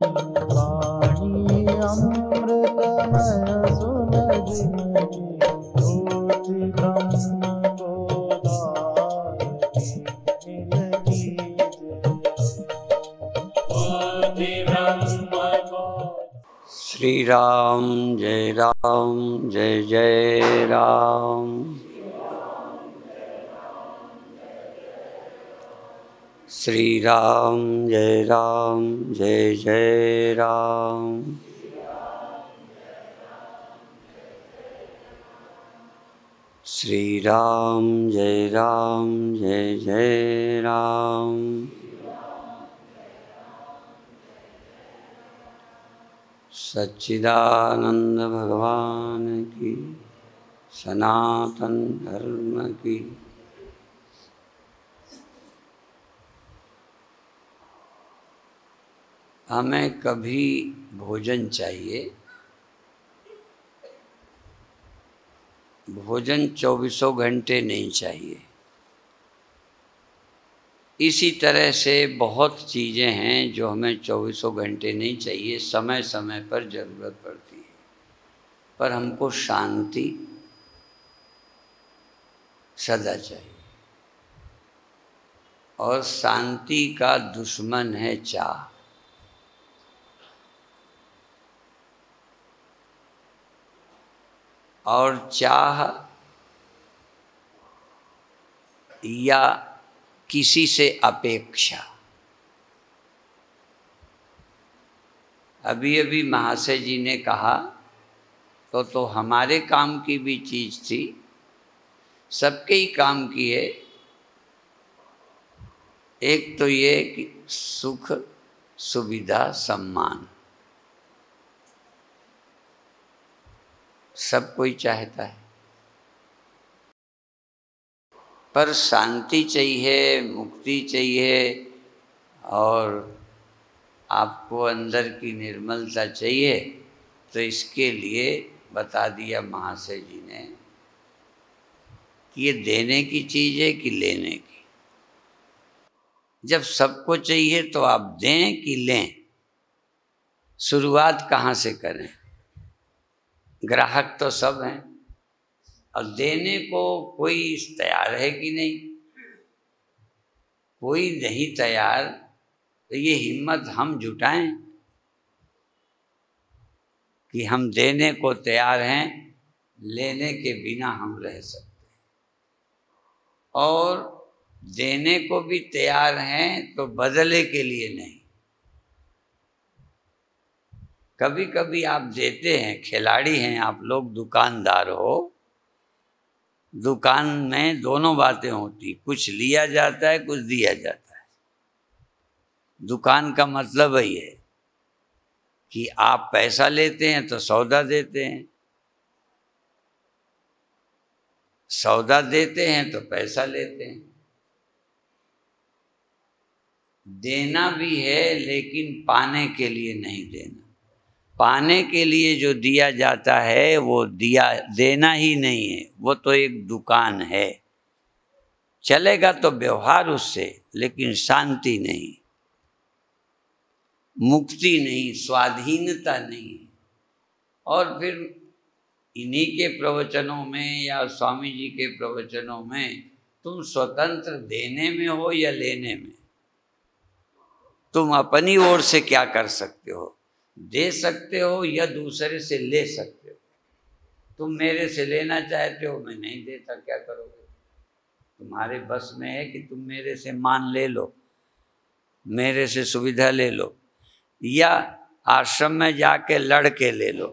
वाणी अमृतमय सुलगिनहि ज्योति ब्रह्म बोधायति मिलगी ज्योति ब्रह्म बोध। श्री राम जय जय राम। श्री राम जय जय राम। श्री राम जय जय राम। सच्चिदानंद भगवान की, सनातन धर्म की। हमें कभी भोजन चाहिए। भोजन 24 घंटे नहीं चाहिए। इसी तरह से बहुत चीज़ें हैं जो हमें 24 घंटे नहीं चाहिए, समय समय पर ज़रूरत पड़ती है। पर हमको शांति सदा चाहिए, और शांति का दुश्मन है चाह। और चाह या किसी से अपेक्षा। अभी अभी महाशय जी ने कहा तो हमारे काम की भी चीज़ थी, सबके ही काम की है। एक तो ये कि सुख, सुविधा, सम्मान सब कोई चाहता है, पर शांति चाहिए, मुक्ति चाहिए, और आपको अंदर की निर्मलता चाहिए। तो इसके लिए बता दिया महाशय जी ने कि ये देने की चीज़ है कि लेने की। जब सबको चाहिए तो आप दें कि लें, शुरुआत कहाँ से करें? ग्राहक तो सब हैं, और देने को कोई तैयार है कि नहीं? कोई नहीं तैयार, तो ये हिम्मत हम जुटाएं कि हम देने को तैयार हैं, लेने के बिना हम रह सकते हैं। और देने को भी तैयार हैं तो बदले के लिए नहीं। कभी कभी आप देते हैं, खिलाड़ी हैं आप लोग, दुकानदार हो, दुकान में दोनों बातें होती, कुछ लिया जाता है, कुछ दिया जाता है। दुकान का मतलब वही है कि आप पैसा लेते हैं तो सौदा देते हैं, सौदा देते हैं तो पैसा लेते हैं। देना भी है, लेकिन पाने के लिए नहीं देना। पाने के लिए जो दिया जाता है वो देना ही नहीं है, वो तो एक दुकान है। चलेगा तो व्यवहार उससे, लेकिन शांति नहीं, मुक्ति नहीं, स्वाधीनता नहीं। और फिर इन्हीं के प्रवचनों में या स्वामी जी के प्रवचनों में, तुम स्वतंत्र देने में हो या लेने में। तुम अपनी ओर से क्या कर सकते हो? दे सकते हो या दूसरे से ले सकते हो। तुम मेरे से लेना चाहते हो, मैं नहीं देता, क्या करोगे? तुम्हारे बस में है कि तुम मेरे से मान ले लो, मेरे से सुविधा ले लो, या आश्रम में जाके लड़ के ले लो।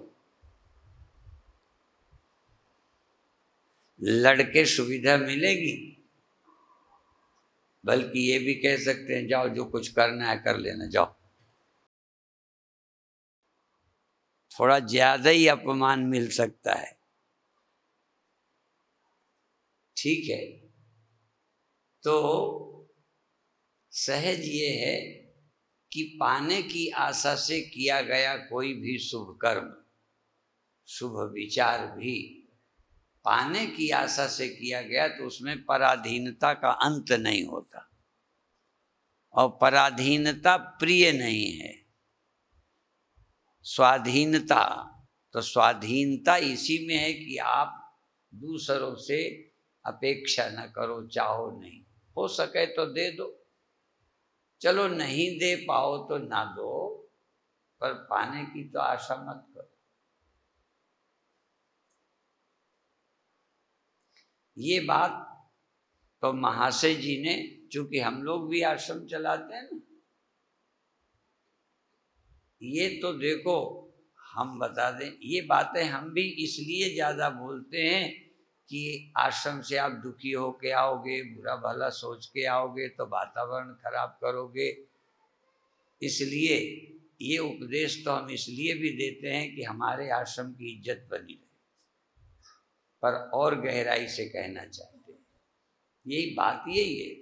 लड़के सुविधा मिलेगी, बल्कि ये भी कह सकते हैं जाओ जो कुछ करना है कर लेना, जाओ। थोड़ा ज्यादा ही अपमान मिल सकता है, ठीक है। तो सहज ये है कि पाने की आशा से किया गया कोई भी शुभ कर्म, शुभ विचार भी पाने की आशा से किया गया तो उसमें पराधीनता का अंत नहीं होता, और पराधीनता प्रिय नहीं है। स्वाधीनता, तो स्वाधीनता इसी में है कि आप दूसरों से अपेक्षा न करो, चाहो नहीं, हो सके तो दे दो, चलो नहीं दे पाओ तो ना दो, पर पाने की तो आशा मत करो। ये बात तो महाशय जी ने, चूंकि हम लोग भी आश्रम चलाते हैं ना, ये तो देखो हम बता दें, ये बातें हम भी इसलिए ज़्यादा बोलते हैं कि आश्रम से आप दुखी हो के आओगे, बुरा भला सोच के आओगे तो वातावरण खराब करोगे, इसलिए ये उपदेश तो हम इसलिए भी देते हैं कि हमारे आश्रम की इज्जत बनी रहे। पर और गहराई से कहना चाहते हैं, यही बात यही है,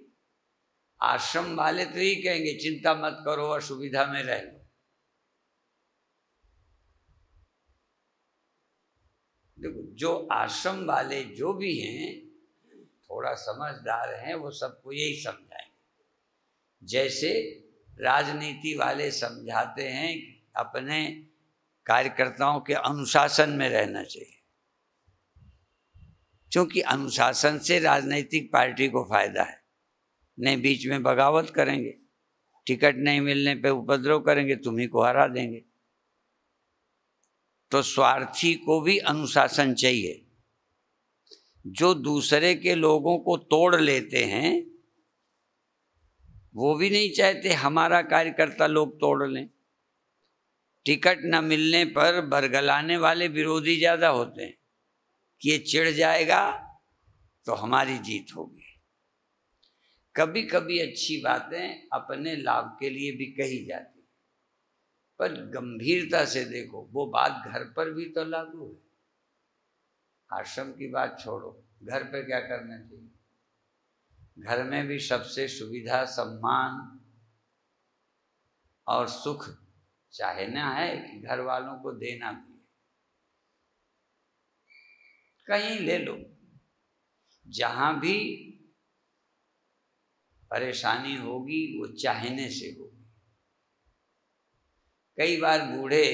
आश्रम वाले तो यही कहेंगे चिंता मत करो, असुविधा में रह लो। देखो जो आश्रम वाले जो भी हैं, थोड़ा समझदार हैं, वो सबको यही समझाएंगे। जैसे राजनीति वाले समझाते हैं कि अपने कार्यकर्ताओं के अनुशासन में रहना चाहिए, क्योंकि अनुशासन से राजनीतिक पार्टी को फायदा है। नहीं बीच में बगावत करेंगे, टिकट नहीं मिलने पे उपद्रव करेंगे, तुम्ही को हरा देंगे। तो स्वार्थी को भी अनुशासन चाहिए। जो दूसरे के लोगों को तोड़ लेते हैं, वो भी नहीं चाहते हमारा कार्यकर्ता लोग तोड़ लें। टिकट न मिलने पर बरगलाने वाले विरोधी ज़्यादा होते हैं कि ये चिढ़ जाएगा तो हमारी जीत होगी। कभी कभी अच्छी बातें अपने लाभ के लिए भी कही जाती, पर गंभीरता से देखो, वो बात घर पर भी तो लागू है। आश्रम की बात छोड़ो, घर पे क्या करना चाहिए? घर में भी सबसे सुविधा, सम्मान और सुख चाहना है कि घर वालों को देना भी है। कहीं ले लो, जहां भी परेशानी होगी वो चाहने से होगी। कई बार बूढ़े,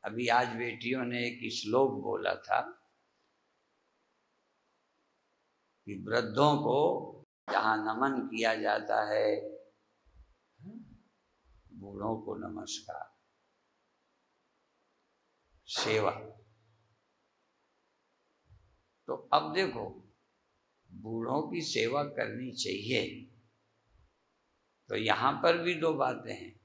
अभी आज बेटियों ने एक श्लोक बोला था कि वृद्धों को जहाँ नमन किया जाता है, बूढ़ों को नमस्कार, सेवा। तो अब देखो, बूढ़ों की सेवा करनी चाहिए, तो यहाँ पर भी दो बातें हैं।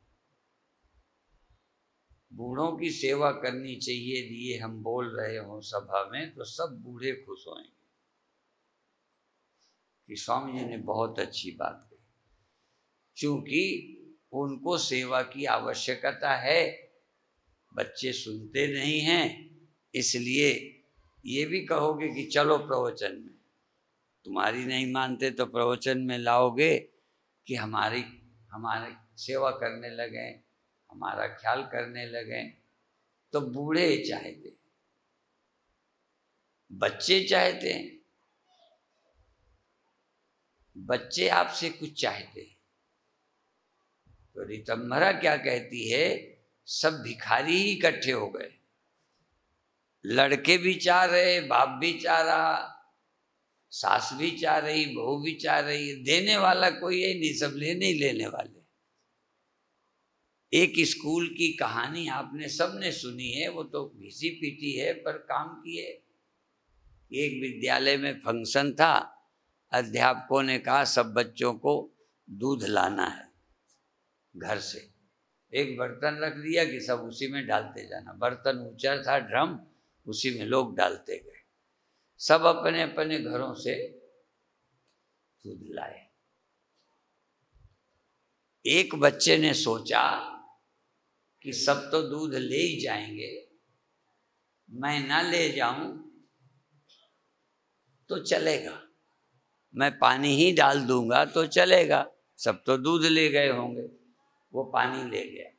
बूढ़ों की सेवा करनी चाहिए, ये हम बोल रहे हों सभा में तो सब बूढ़े खुश होंगे कि स्वामी जी ने बहुत अच्छी बात कही, क्योंकि उनको सेवा की आवश्यकता है। बच्चे सुनते नहीं हैं, इसलिए ये भी कहोगे कि चलो प्रवचन में, तुम्हारी नहीं मानते तो प्रवचन में लाओगे कि हमारी सेवा करने लगे, हमारा ख्याल करने लगे। तो बूढ़े चाहते, बच्चे चाहते हैं, बच्चे आपसे कुछ चाहते हैं। तो ऋतंभरा क्या कहती है, सब भिखारी ही इकट्ठे हो गए, लड़के भी चाह रहे, बाप भी चाह रहा, सास भी चाह रही, बहू भी चाह रही, देने वाला कोई है नहीं, सब लेने ही लेने वाले। एक स्कूल की कहानी आपने सबने सुनी है, वो तो घिसी पीटी है पर काम की है। एक विद्यालय में फंक्शन था, अध्यापकों ने कहा सब बच्चों को दूध लाना है घर से। एक बर्तन रख दिया कि सब उसी में डालते जाना, बर्तन ऊंचा था, ड्रम, उसी में लोग डालते गए। सब अपने अपने घरों से दूध लाए। एक बच्चे ने सोचा कि सब तो दूध ले ही जाएंगे, मैं ना ले जाऊं तो चलेगा, मैं पानी ही डाल दूंगा तो चलेगा, सब तो दूध ले गए होंगे। वो पानी ले गया।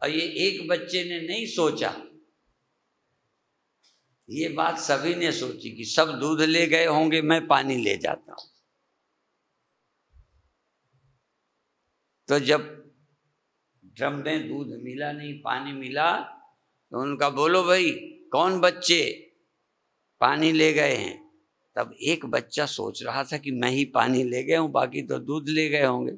और ये एक बच्चे ने नहीं सोचा, ये बात सभी ने सोची कि सब दूध ले गए होंगे, मैं पानी ले जाता हूं। तो जब ड्रम में दूध मिला नहीं, पानी मिला, तो उनका बोलो भाई कौन बच्चे पानी ले गए हैं। तब एक बच्चा सोच रहा था कि मैं ही पानी ले गया हूँ, बाकी तो दूध ले गए होंगे।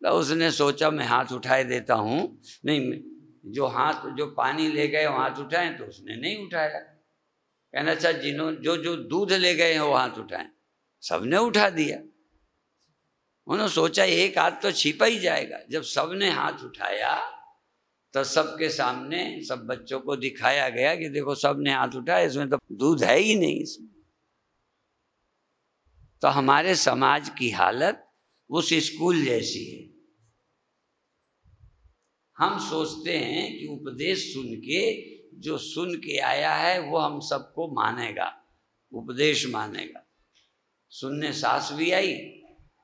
तो उसने सोचा मैं हाथ उठाए देता हूँ, नहीं जो पानी ले गए वो हाथ उठाएं, तो उसने नहीं उठाया। कहना अच्छा जो दूध ले गए हैं वो हाथ उठाएं, सबने उठा दिया। उन्होंने सोचा एक हाथ तो छिपा ही जाएगा। जब सबने हाथ उठाया तो सबके सामने सब बच्चों को दिखाया गया कि देखो सबने हाथ उठाया, इसमें तो दूध है ही नहीं इसमें। तो हमारे समाज की हालत उस स्कूल जैसी है। हम सोचते हैं कि उपदेश सुन के, जो सुन के आया है वो हम सबको मानेगा, उपदेश मानेगा। सुनने सास भी आई,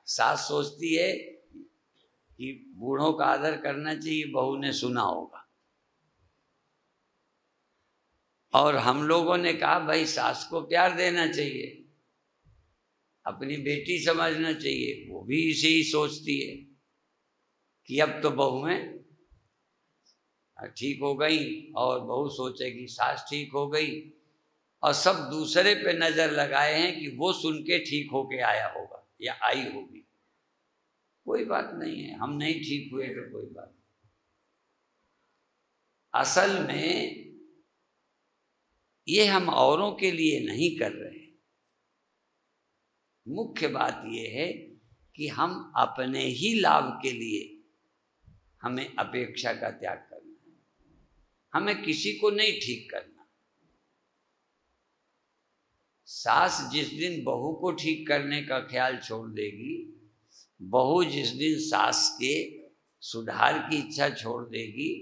सास सोचती है कि बूढ़ों का आदर करना चाहिए, बहू ने सुना होगा। और हम लोगों ने कहा भाई सास को प्यार देना चाहिए, अपनी बेटी समझना चाहिए, वो भी इसे ही सोचती है कि अब तो बहुएं ठीक हो गई, और बहू सोचेगी सास ठीक हो गई, और सब दूसरे पे नजर लगाए हैं कि वो सुन के ठीक होके आया होगा या आई होगी। कोई बात नहीं है, हम नहीं ठीक हुए तो कोई बात नहीं। असल में ये हम औरों के लिए नहीं कर रहे। मुख्य बात ये है कि हम अपने ही लाभ के लिए हमें अपेक्षा का त्याग करना है, हमें किसी को नहीं ठीक करना। सास जिस दिन बहू को ठीक करने का ख्याल छोड़ देगी, बहू जिस दिन सास के सुधार की इच्छा छोड़ देगी,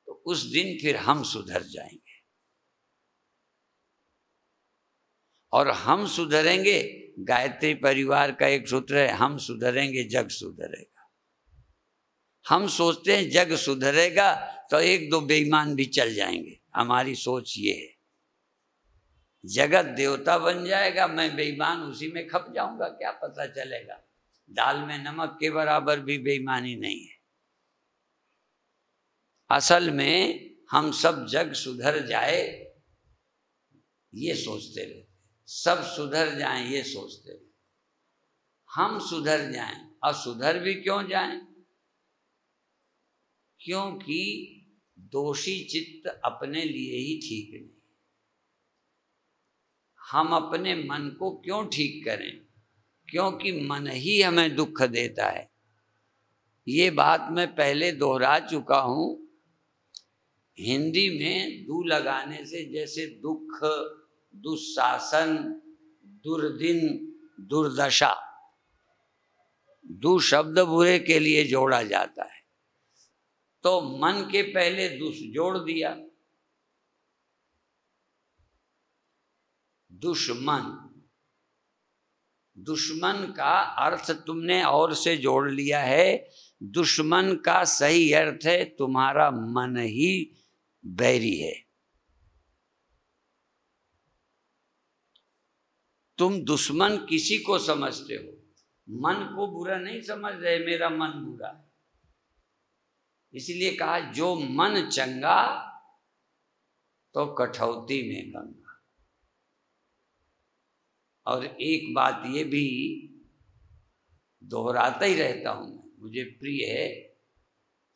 तो उस दिन फिर हम सुधर जाएंगे। और हम सुधरेंगे, गायत्री परिवार का एक सूत्र है, हम सुधरेंगे जग सुधरेगा। हम सोचते हैं जग सुधरेगा तो एक दो बेईमान भी चल जाएंगे, हमारी सोच ये है। जगत देवता बन जाएगा, मैं बेईमान उसी में खप जाऊंगा, क्या पता चलेगा। दाल में नमक के बराबर भी बेईमानी नहीं है। असल में हम सब जग सुधर जाए ये सोचते रहे, सब सुधर जाएं ये सोचते रहे। हम सुधर जाएं, और सुधर भी क्यों जाएं? क्योंकि दोषी चित्त अपने लिए ही ठीक नहीं। हम अपने मन को क्यों ठीक करें? क्योंकि मन ही हमें दुख देता है। ये बात मैं पहले दोहरा चुका हूँ। हिंदी में दू लगाने से जैसे दुख, दुशासन, दुर्दिन, दुर्दशा, दू शब्द बुरे के लिए जोड़ा जाता है, तो मन के पहले दुष जोड़ दिया, दुश्मन। दुश्मन का अर्थ तुमने और से जोड़ लिया है। दुश्मन का सही अर्थ है तुम्हारा मन ही बैरी है। तुम दुश्मन किसी को समझते हो, मन को बुरा नहीं समझ रहे, मेरा मन बुरा है। इसलिए कहा जो मन चंगा तो कठौती में गंगा। और एक बात ये भी दोहराता ही रहता हूँ, मुझे प्रिय है।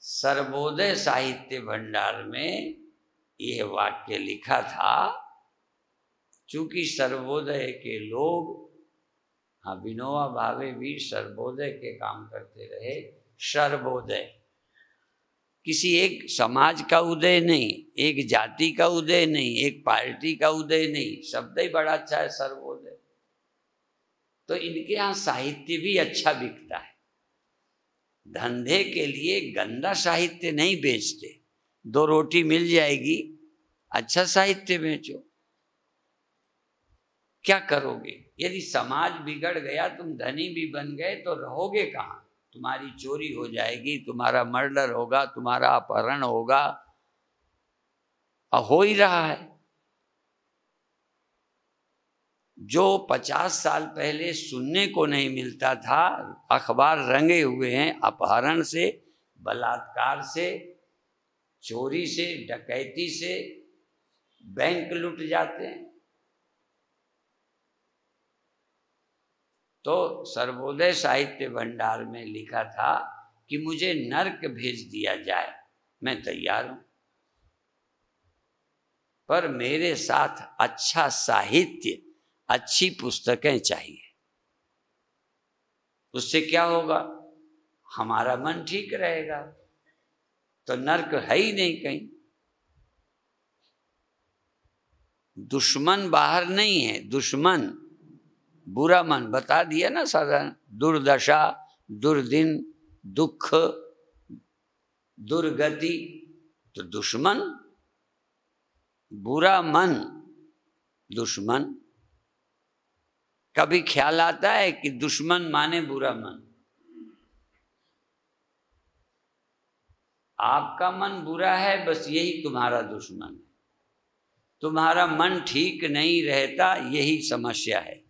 सर्वोदय साहित्य भंडार में यह वाक्य लिखा था, चूंकि सर्वोदय के लोग, हाँ विनोबा भावे भी सर्वोदय के काम करते रहे। सर्वोदय किसी एक समाज का उदय नहीं, एक जाति का उदय नहीं, एक पार्टी का उदय नहीं, शब्द ही बड़ा अच्छा है सर्वोदय। तो इनके यहाँ साहित्य भी अच्छा बिकता है। धंधे के लिए गंदा साहित्य नहीं बेचते, दो रोटी मिल जाएगी, अच्छा साहित्य बेचो। क्या करोगे? यदि समाज बिगड़ गया, तुम धनी भी बन गए तो रहोगे कहाँ? तुम्हारी चोरी हो जाएगी, तुम्हारा मर्डर होगा, तुम्हारा अपहरण होगा, और हो ही रहा है। जो 50 साल पहले सुनने को नहीं मिलता था, अखबार रंगे हुए हैं अपहरण से, बलात्कार से, चोरी से, डकैती से बैंक लूट जाते हैं। तो सर्वोदय साहित्य भंडार में लिखा था कि मुझे नर्क भेज दिया जाए, मैं तैयार हूं, पर मेरे साथ अच्छा साहित्य, अच्छी पुस्तकें चाहिए। उससे क्या होगा? हमारा मन ठीक रहेगा। तो नर्क है ही नहीं कहीं। दुश्मन बाहर नहीं है, दुश्मन बुरा मन, बता दिया ना साधारण, दुर्दशा, दुर्दिन, दुख, दुर्गति। तो दुश्मन, बुरा मन, दुश्मन। कभी ख्याल आता है कि दुश्मन माने बुरा मन? आपका मन बुरा है, बस यही तुम्हारा दुश्मन है। तुम्हारा मन ठीक नहीं रहता, यही समस्या है।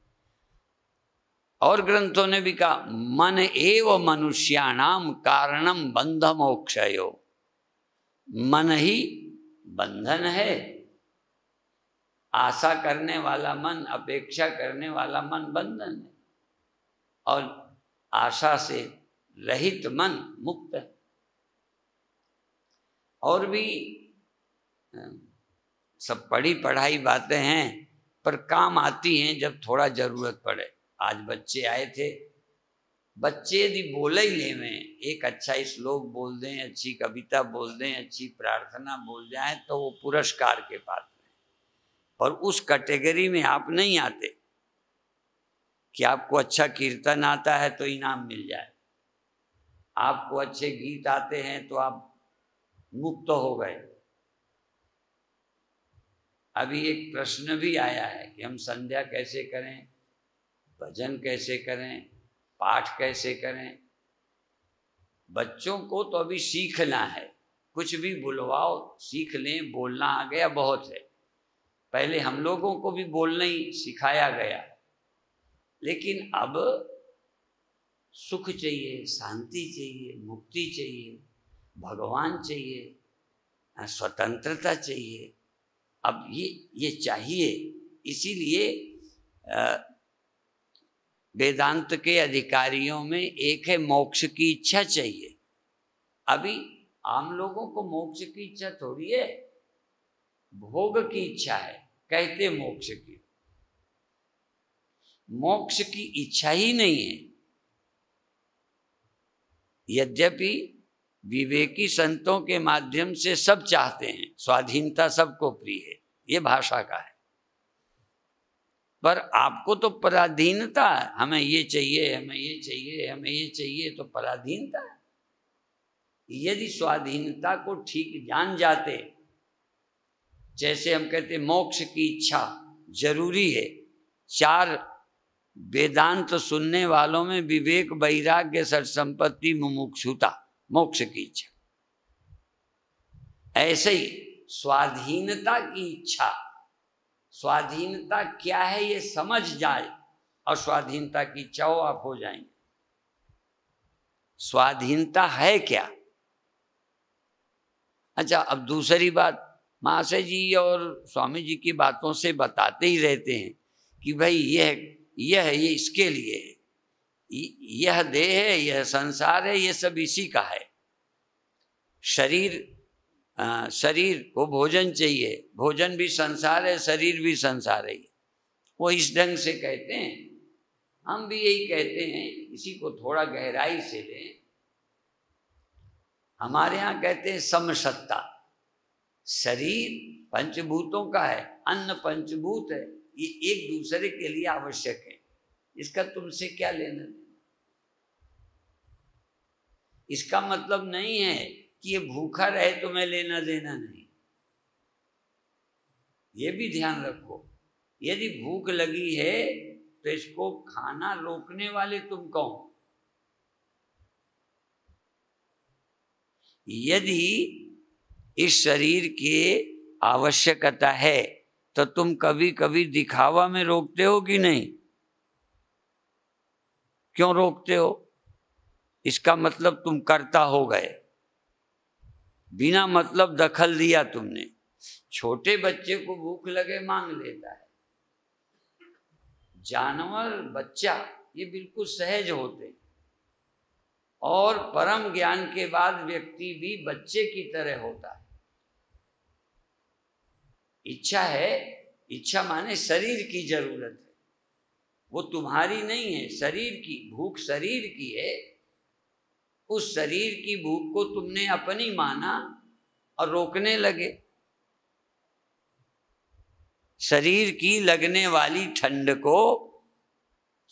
और ग्रंथों ने भी कहा, मन एव मनुष्याणाम कारणम बंध मोक्षयो। मन ही बंधन है। आशा करने वाला मन, अपेक्षा करने वाला मन बंधन है, और आशा से रहित मन मुक्त है। और भी सब पढ़ी पढ़ाई बातें हैं, पर काम आती हैं जब थोड़ा जरूरत पड़े। आज बच्चे आए थे, बच्चे यदि बोले ही ले में एक अच्छा श्लोक बोल दें, अच्छी कविता बोल दें, अच्छी प्रार्थना बोल जाए, तो वो पुरस्कार के पात्र हैं। और उस कैटेगरी में आप नहीं आते कि आपको अच्छा कीर्तन आता है तो इनाम मिल जाए, आपको अच्छे गीत आते हैं तो आप मुक्त हो गए। अभी एक प्रश्न भी आया है कि हम संध्या कैसे करें, भजन कैसे करें, पाठ कैसे करें। बच्चों को तो अभी सीखना है, कुछ भी बुलवाओ सीख लें, बोलना आ गया बहुत है। पहले हम लोगों को भी बोलना ही सिखाया गया, लेकिन अब सुख चाहिए, शांति चाहिए, मुक्ति चाहिए, भगवान चाहिए, स्वतंत्रता चाहिए। अब ये चाहिए। इसीलिए वेदांत के अधिकारियों में एक है मोक्ष की इच्छा चाहिए। अभी आम लोगों को मोक्ष की इच्छा थोड़ी है, भोग की इच्छा है, कहते मोक्ष की। मोक्ष की इच्छा ही नहीं है। यद्यपि विवेकी संतों के माध्यम से सब चाहते हैं, स्वाधीनता सबको प्रिय है, ये भाषा का है। पर आपको तो पराधीनता है, हमें ये चाहिए, हमें ये चाहिए, हमें ये चाहिए, तो पराधीनता है। यदि स्वाधीनता को ठीक जान जाते, जैसे हम कहते मोक्ष की इच्छा जरूरी है। 4 वेदांत सुनने वालों में विवेक, वैराग्य, सत्संपत्ति, मुमुक्षुता, मोक्ष की इच्छा। ऐसे ही स्वाधीनता की इच्छा, स्वाधीनता क्या है ये समझ जाए और स्वाधीनता की इच्छा हो, आप हो जाएंगे। स्वाधीनता है क्या? अच्छा, अब दूसरी बात, महाशय जी और स्वामी जी की बातों से बताते ही रहते हैं कि भाई यह ये इसके लिए है, यह देह है, यह संसार है, ये सब इसी का है। शरीर को भोजन चाहिए, भोजन भी संसार है, शरीर भी संसार है। वो इस ढंग से कहते हैं, हम भी यही कहते हैं। इसी को थोड़ा गहराई से लें। हमारे यहाँ कहते हैं समसत्ता। शरीर पंचभूतों का है, अन्न पंचभूत है, ये एक दूसरे के लिए आवश्यक है। इसका तुमसे क्या लेना देना? इसका मतलब नहीं है कि ये भूखा रहे तुम्हें लेना देना नहीं। ये भी ध्यान रखो, यदि भूख लगी है तो इसको खाना रोकने वाले तुम कौन? यदि इस शरीर की आवश्यकता है तो तुम कभी कभी दिखावा में रोकते हो कि नहीं? क्यों रोकते हो? इसका मतलब तुम कर्ता हो गए। बिना मतलब दखल दिया तुमने। छोटे बच्चे को भूख लगे मांग लेता है, जानवर बच्चा ये बिल्कुल सहज होते हैं। और परम ज्ञान के बाद व्यक्ति भी बच्चे की तरह होता है। इच्छा है, इच्छा माने शरीर की जरूरत है, वो तुम्हारी नहीं है, शरीर की भूख शरीर की है। उस शरीर की भूख को तुमने अपनी माना और रोकने लगे। शरीर की लगने वाली ठंड को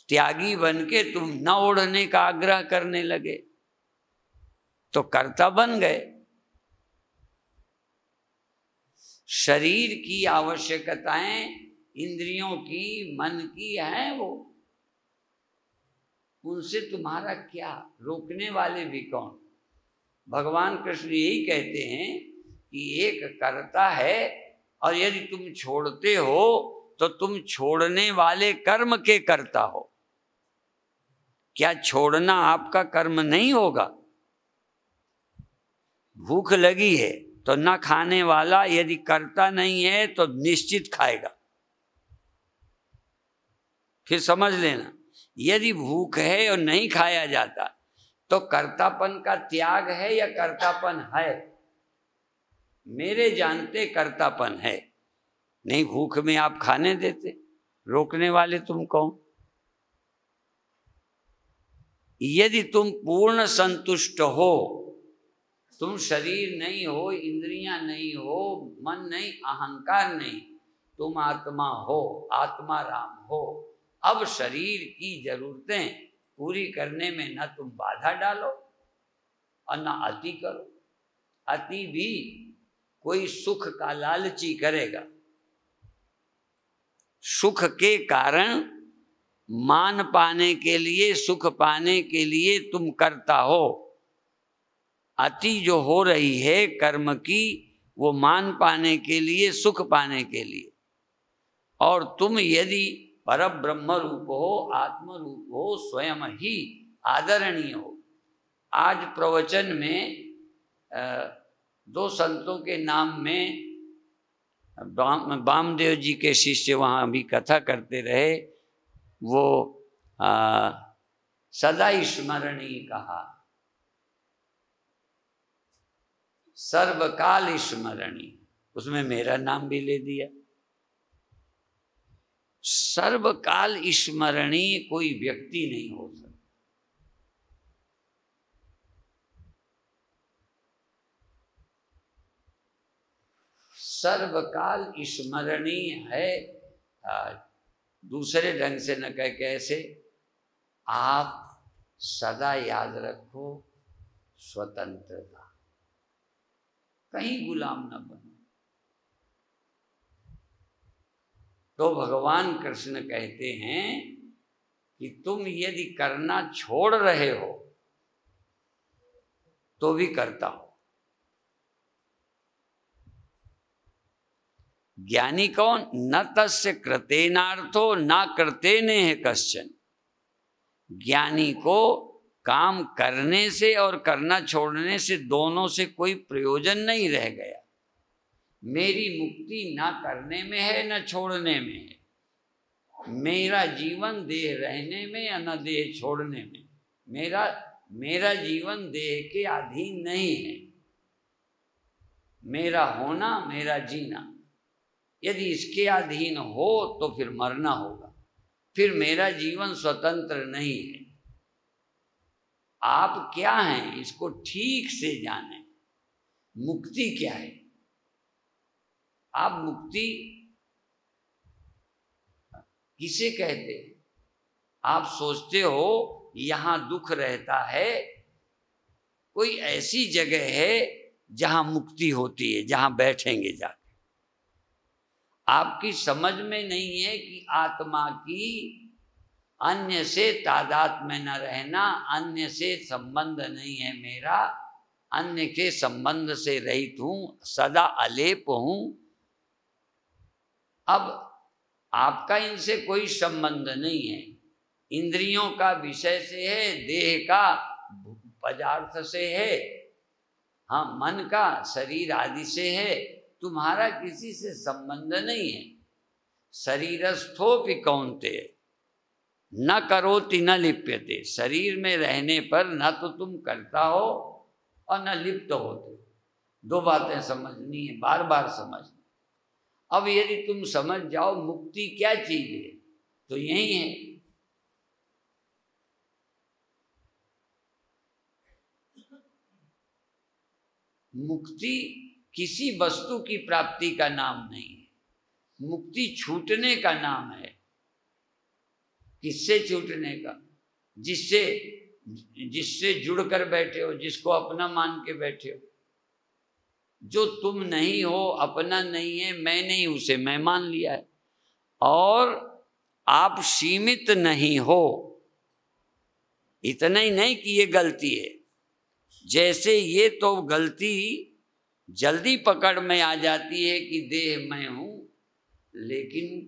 त्यागी बन के तुम न ओढ़ने का आग्रह करने लगे, तो कर्ता बन गए। शरीर की आवश्यकताएं इंद्रियों की, मन की हैं, वो उनसे तुम्हारा क्या, रोकने वाले भी कौन? भगवान कृष्ण यही कहते हैं कि एक कर्ता है, और यदि तुम छोड़ते हो तो तुम छोड़ने वाले कर्म के कर्ता हो। क्या छोड़ना आपका कर्म नहीं होगा? भूख लगी है तो न खाने वाला यदि कर्ता नहीं है तो निश्चित खाएगा। फिर समझ लेना, यदि भूख है और नहीं खाया जाता तो कर्तापन का त्याग है या कर्तापन है? मेरे जानते कर्तापन है। नहीं, भूख में आप खाने देते, रोकने वाले तुम कौन? यदि तुम पूर्ण संतुष्ट हो, तुम शरीर नहीं हो, इंद्रियां नहीं हो, मन नहीं, अहंकार नहीं, तुम आत्मा हो, आत्मा राम हो। अब शरीर की जरूरतें पूरी करने में न तुम बाधा डालो और न अति करो। अति भी कोई सुख का लालची करेगा। सुख के कारण, मान पाने के लिए, सुख पाने के लिए तुम करता हो। अति जो हो रही है कर्म की, वो मान पाने के लिए, सुख पाने के लिए। और तुम यदि पर ब्रह्म रूप हो, आत्म रूप हो, स्वयं ही आदरणीय हो। आज प्रवचन में दो संतों के नाम में वामदेव जी के शिष्य वहाँ भी कथा करते रहे। वो सदा स्मरणीय कहा, सर्वकाल स्मरणीय, उसमें मेरा नाम भी ले दिया। सर्वकाल स्मरणीय कोई व्यक्ति नहीं हो सकता। सर्वकाल स्मरणीय है। दूसरे ढंग से न कह, कैसे? आप सदा याद रखो स्वतंत्रता, कहीं गुलाम न बनो। तो भगवान कृष्ण कहते हैं कि तुम यदि करना छोड़ रहे हो तो भी करता हो। ज्ञानी कौन? न तस्य कृतेनार्थो न कृतेनेह कश्चन। ज्ञानी को काम करने से और करना छोड़ने से, दोनों से कोई प्रयोजन नहीं रह गया। मेरी मुक्ति ना करने में है न छोड़ने में है। मेरा जीवन देह रहने में या न देह छोड़ने में। मेरा जीवन देह के अधीन नहीं है। मेरा होना, मेरा जीना यदि इसके अधीन हो तो फिर मरना होगा, फिर मेरा जीवन स्वतंत्र नहीं है। आप क्या हैं इसको ठीक से जानें। मुक्ति क्या है? आप मुक्ति किसे कहते हैं? आप सोचते हो यहां दुख रहता है, कोई ऐसी जगह है जहां मुक्ति होती है, जहां बैठेंगे जाके। आपकी समझ में नहीं है कि आत्मा की अन्य से तादाद में न रहना, अन्य से संबंध नहीं है मेरा, अन्य के संबंध से रहित हूं, सदा अलेप हूं। अब आपका इनसे कोई संबंध नहीं है। इंद्रियों का विषय से है, देह का पदार्थ से है। हाँ, मन का शरीर आदि से है, तुम्हारा किसी से संबंध नहीं है। शरीरस्थोपि कौन्तेय न करोति न लिप्यते। शरीर में रहने पर न तो तुम करता हो और न लिप्त होते। दो बातें समझनी है, बार बार समझनी। अब यदि तुम समझ जाओ मुक्ति क्या चीज है, तो यही है। मुक्ति किसी वस्तु की प्राप्ति का नाम नहीं है, मुक्ति छूटने का नाम है। किससे छूटने का? जिससे जुड़कर बैठे हो, जिसको अपना मान के बैठे हो। जो तुम नहीं हो, अपना नहीं है, मैं नहीं, उसे मैं मान लिया है। और आप सीमित नहीं हो। इतना ही नहीं कि ये गलती है, जैसे ये तो गलती जल्दी पकड़ में आ जाती है कि देह मैं हूं, लेकिन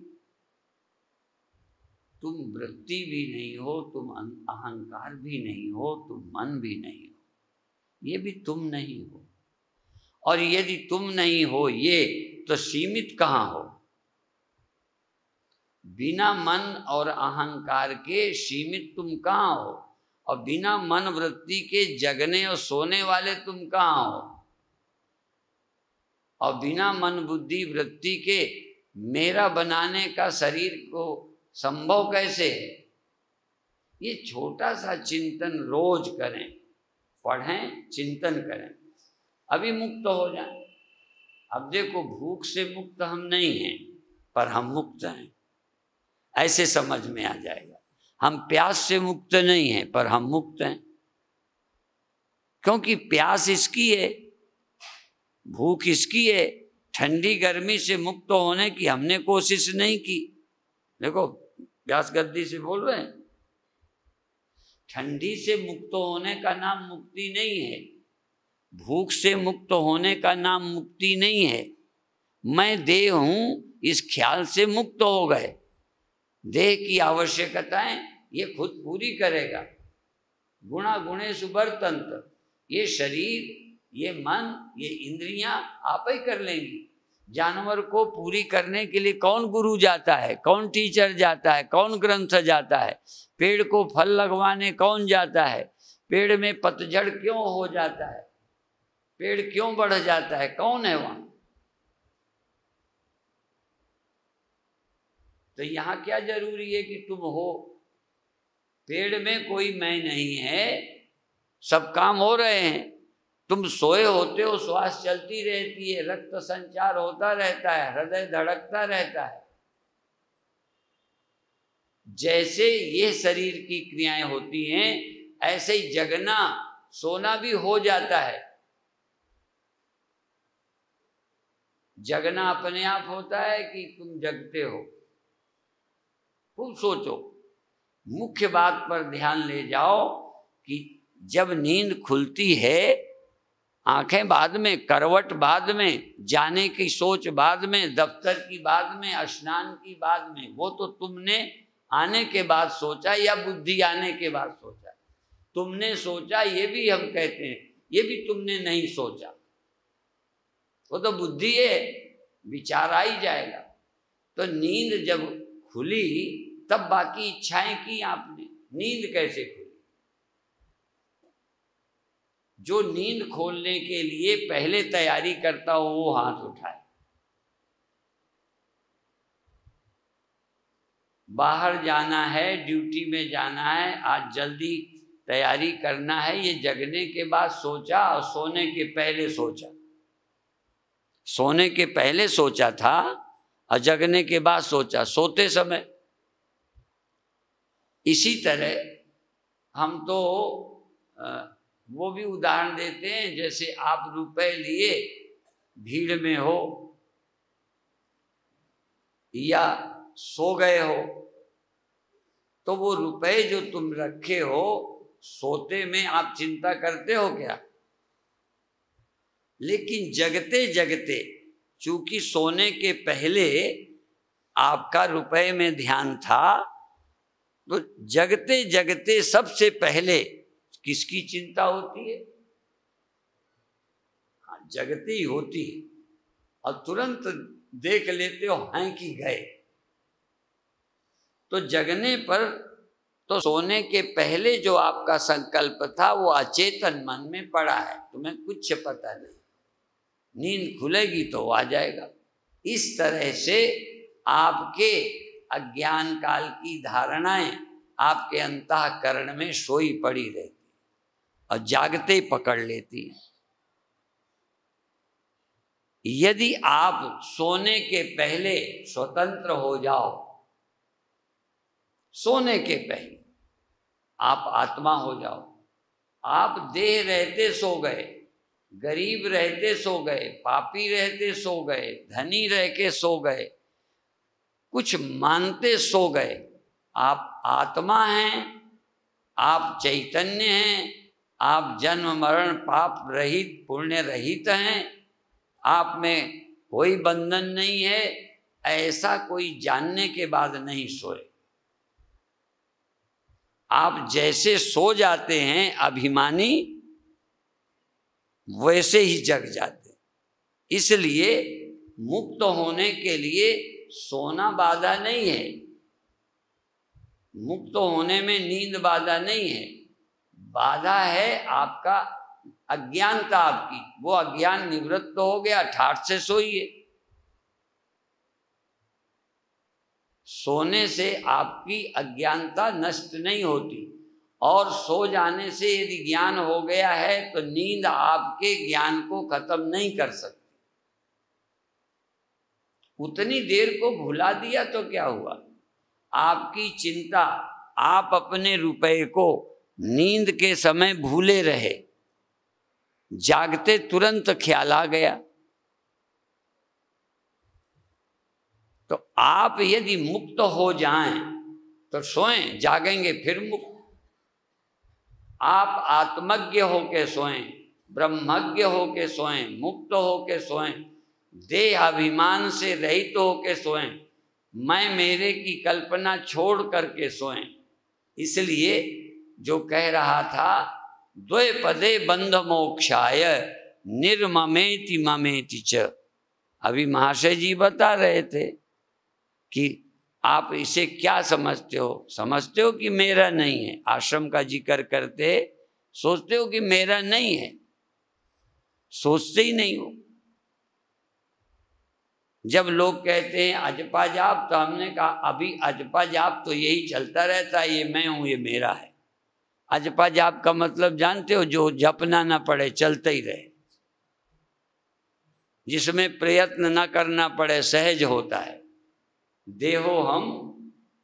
तुम वृत्ति भी नहीं हो, तुम अहंकार भी नहीं हो, तुम मन भी नहीं हो, ये भी तुम नहीं हो। और यदि तुम नहीं हो ये, तो सीमित कहाँ हो? बिना मन और अहंकार के सीमित तुम कहाँ हो? और बिना मन वृत्ति के जगने और सोने वाले तुम कहाँ हो? और बिना मन बुद्धि वृत्ति के मेरा बनाने का शरीर को संभव कैसे है? ये छोटा सा चिंतन रोज करें, पढ़ें, चिंतन करें, अभी मुक्त हो जाए। अब देखो, भूख से मुक्त हम नहीं हैं, पर हम मुक्त हैं, ऐसे समझ में आ जाएगा। हम प्यास से मुक्त नहीं हैं, पर हम मुक्त हैं, क्योंकि प्यास इसकी है, भूख इसकी है। ठंडी गर्मी से मुक्त होने की हमने कोशिश नहीं की। देखो, व्यास गद्दी से बोल रहे हैं, ठंडी से मुक्त होने का नाम मुक्ति नहीं है, भूख से मुक्त होने का नाम मुक्ति नहीं है। मैं देह हूं, इस ख्याल से मुक्त हो गए। देह की आवश्यकताएं ये खुद पूरी करेगा। गुणा गुणेषु वर्तन्ते, ये शरीर, ये मन, ये इंद्रियां आप ही कर लेंगी। जानवर को पूरी करने के लिए कौन गुरु जाता है, कौन टीचर जाता है, कौन ग्रंथ जाता है? पेड़ को फल लगवाने कौन जाता है? पेड़ में पतझड़ क्यों हो जाता है, पेड़ क्यों बढ़ जाता है, कौन है वहां? तो यहाँ क्या जरूरी है कि तुम हो? पेड़ में कोई मैं नहीं है, सब काम हो रहे हैं। तुम सोए होते हो, श्वास चलती रहती है, रक्त संचार होता रहता है, हृदय धड़कता रहता है। जैसे ये शरीर की क्रियाएं होती हैं, ऐसे ही जगना सोना भी हो जाता है। जगना अपने आप होता है कि तुम जगते हो? खूब सोचो, मुख्य बात पर ध्यान ले जाओ कि जब नींद खुलती है, आंखें बाद में, करवट बाद में, जाने की सोच बाद में, दफ्तर की बाद में, स्नान की बाद में, वो तो तुमने आने के बाद सोचा या बुद्धि आने के बाद सोचा। तुमने सोचा ये भी हम कहते हैं, ये भी तुमने नहीं सोचा, वो तो बुद्धि है, विचार आ ही जाएगा। तो नींद जब खुली तब बाकी इच्छाएं की आपने। नींद कैसे खुली? जो नींद खोलने के लिए पहले तैयारी करता हो वो हाथ उठाए। बाहर जाना है, ड्यूटी में जाना है, आज जल्दी तैयारी करना है, ये जगने के बाद सोचा और सोने के पहले सोचा। सोने के पहले सोचा था और जगने के बाद सोचा, सोते समय। इसी तरह हम तो वो भी उदाहरण देते हैं, जैसे आप रुपए लिए, भीड़ में हो या सो गए हो, तो वो रुपए जो तुम रखे हो, सोते में आप चिंता करते हो क्या? लेकिन जगते जगते, चूंकि सोने के पहले आपका रुपए में ध्यान था, तो जगते जगते सबसे पहले किसकी चिंता होती है? जगती होती और तुरंत देख लेते हो हैं कि गए। तो जगने पर तो सोने के पहले जो आपका संकल्प था वो अचेतन मन में पड़ा है, तुम्हें कुछ पता नहीं, नींद खुलेगी तो आ जाएगा। इस तरह से आपके अज्ञान काल की धारणाएं आपके अंतःकरण में सोई पड़ी रहती और जागते पकड़ लेती हैं। यदि आप सोने के पहले स्वतंत्र हो जाओ, सोने के पहले आप आत्मा हो जाओ, आप देह रहते सो गए, गरीब रहते सो गए, पापी रहते सो गए, धनी रह के सो गए, कुछ मानते सो गए, आप आत्मा हैं, आप चैतन्य हैं, आप जन्म मरण पाप रहित पुण्य रहित हैं, आप में कोई बंधन नहीं है, ऐसा कोई जानने के बाद नहीं सोए। आप जैसे सो जाते हैं अभिमानी, वैसे ही जग जाते हैं। इसलिए मुक्त होने के लिए सोना बाधा नहीं है, मुक्त होने में नींद बाधा नहीं है, बाधा है आपका अज्ञानता आपकी। वो अज्ञान निवृत्त हो गया, ठाठ से सोइए। सोने से आपकी अज्ञानता नष्ट नहीं होती, और सो जाने से यदि ज्ञान हो गया है तो नींद आपके ज्ञान को खत्म नहीं कर सकती। उतनी देर को भुला दिया तो क्या हुआ? आपकी चिंता, आप अपने रुपए को नींद के समय भूले रहे, जागते तुरंत ख्याल आ गया। तो आप यदि मुक्त हो जाएं तो सोएं, जागेंगे फिर मुक्त। आप आत्मज्ञ होके सोएं, ब्रह्मज्ञ होके सोएं, मुक्त होके सोएं, देह अभिमान से रहित होके सोएं, मैं मेरे की कल्पना छोड़ करके सोएं। इसलिए जो कह रहा था, द्वे पदे बंध मोक्षाय निर्ममेति ममेति च, अभी महाशय जी बता रहे थे कि आप इसे क्या समझते हो? समझते हो कि मेरा नहीं है, आश्रम का जिक्र करते सोचते हो कि मेरा नहीं है, सोचते ही नहीं हो। जब लोग कहते हैं अजपा जाप, तो हमने कहा अभी अजपा जाप तो यही चलता रहता है, ये मैं हूं, ये मेरा है। अजपा जाप का मतलब जानते हो? जो जपना ना पड़े, चलते ही रहे, जिसमें प्रयत्न ना करना पड़े, सहज होता है। देहो हम,